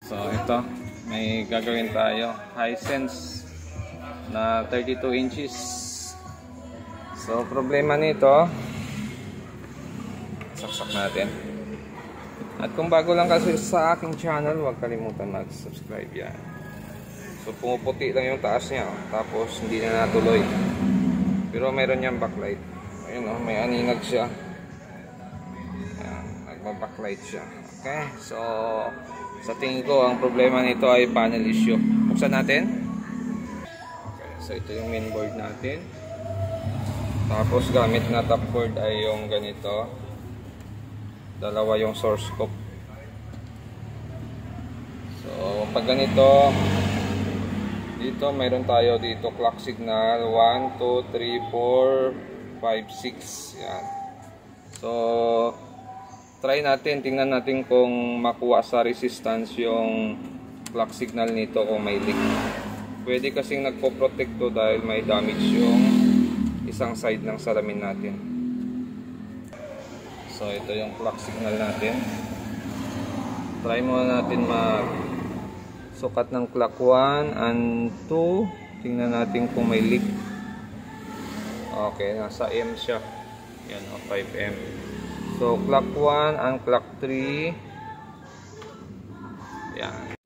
So ito, may gagawin tayo. Hisense na 32 inches. So problema nito, saksak natin. At kung bago lang kasi sa aking channel, huwag kalimutan mag-subscribe yan. So pumuputi lang yung taas niya, tapos hindi na natuloy. Pero meron niyang backlight. Ayun oh, may aninag siya. Ayan, nagba-backlight siya. Okay, so sa tingin ko ang problema nito ay panel issue. Buksan natin. Okay, so ito yung mainboard natin. Tapos gamit na top cord ay yung ganito. Dalawa yung source scope. So pag ganito, dito mayroon tayo dito clock signal 1, 2, 3, 4, 5, 6. Yan. So try natin, tingnan natin kung makuha sa resistance yung clock signal nito kung may leak. Pwede kasing nagpo-protect to dahil may damage yung isang side ng salamin natin. So ito yung clock signal natin. Try muna natin mag-sukat ng clock 1 and 2. Tingnan natin kung may leak. Okay, nasa M siya. Yan o, 5M. So clock 1 and clock 3. Yan.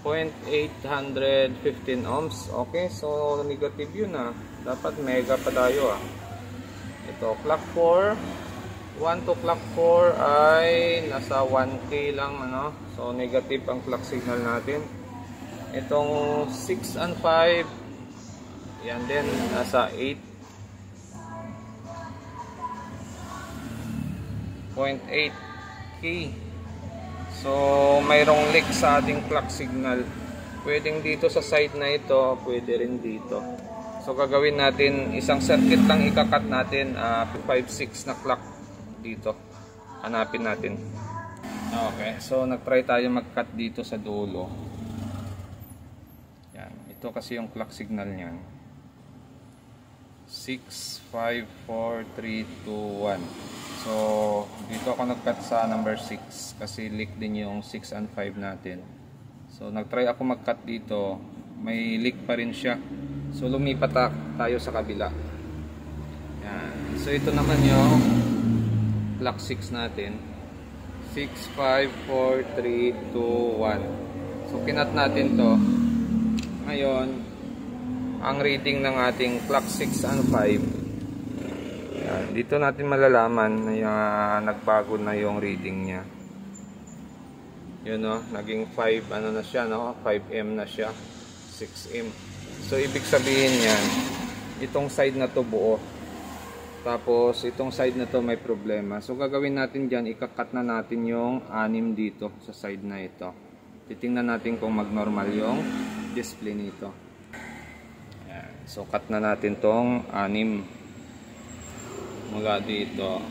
0.815 ohms. Okay, so negative yun ah. Dapat mega pa tayo ah. Ito, clock 4. 1 to clock 4 ay nasa 1K lang ano. So negative ang clock signal natin. Itong 6 and 5. Yan din, nasa 8. 0.8K. So mayroong leak sa ating clock signal. Pwedeng dito sa side na ito, pwede rin dito. So gagawin natin, isang circuit lang ikakat natin, 5-6 na clock dito. Hanapin natin. Okay, so nagtry tayo mag-cut dito sa dulo. Yan, ito kasi yung clock signal niyan. 6, 5, 4, 3, 2, 1. So, dito ako nag-cut sa number 6 kasi leak din yung 6 and 5 natin. So, nag-try ako mag-cut dito. May leak pa rin siya. So, lumipat tayo sa kabila. Yan. So, ito naman yung clock 6 natin. 6, 5, 4, 3, 2, 1. So, kinat natin to. Ngayon, ang reading ng ating clock 6 and 5. Yan, dito natin malalaman na nagbago na yung reading niya. Yun no, naging 5 ano na siya no, 5M na siya, 6M. So ibig sabihin niyan, itong side na to buo. Tapos itong side na to may problema. So gagawin natin diyan, ikakat na natin yung 6 dito sa side na ito. Titingnan natin kung mag-normal yung display nito. Yan. So cut na natin tong 6 mula dito.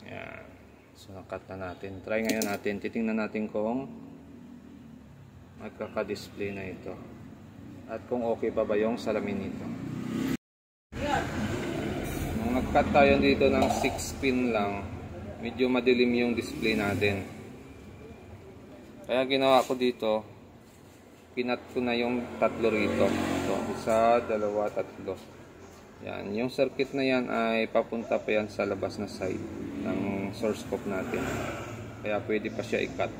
Yan. So nakat na natin. Try ngayon natin. Titingnan natin kung magkaka-display na ito. At kung okay pa ba yung salamin nito. Nag-cut tayo dito ng 6 pin lang, medyo madilim yung display natin. Kaya ginawa ko dito, pinat ko na yung tatlo rito. Ito, 1, 2, 3. Yan, yung circuit na yan ay papunta pa yan sa labas na side ng source scope natin. Kaya pwede pa siya i-cut.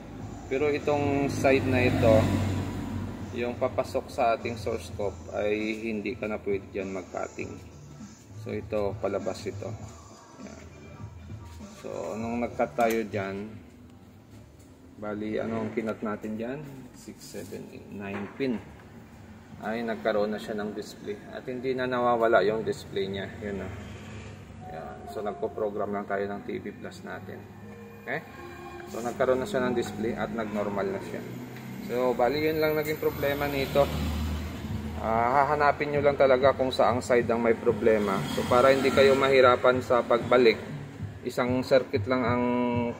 Pero itong side na ito, yung papasok sa ating source scope ay hindi ka na pwede dyan mag-cutting. So ito, palabas ito. Yan. So nung nag-cut tayo dyan, bali anong kinat natin dyan? 6, 7, 8, 9 pin. Ay nagkaroon na siya ng display. At hindi na nawawala yung display niya. Yun na. Yan. So nagpo-program lang tayo ng TV Plus natin. Okay? So nagkaroon na siya ng display at nag-normal na siya. So bali yun lang naging problema nito. Hahanapin nyo lang talaga kung saang side ang may problema. So para hindi kayo mahirapan sa pagbalik, isang circuit lang ang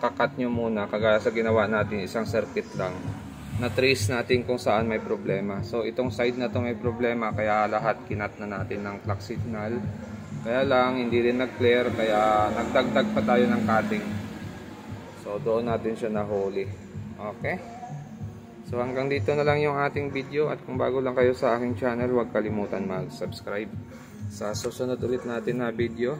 kakat nyo muna, kagaya sa ginawa natin, isang circuit lang. Na-trace natin kung saan may problema. So itong side na to may problema, kaya lahat kinat na natin ng clock signal. Kaya lang hindi rin nag-clear, kaya nagdagdag pa tayo ng cutting. So doon natin siya nahuli. Okay? So hanggang dito na lang yung ating video, at kung bago lang kayo sa aking channel, huwag kalimutan mag-subscribe. Sa susunod ulit natin na video,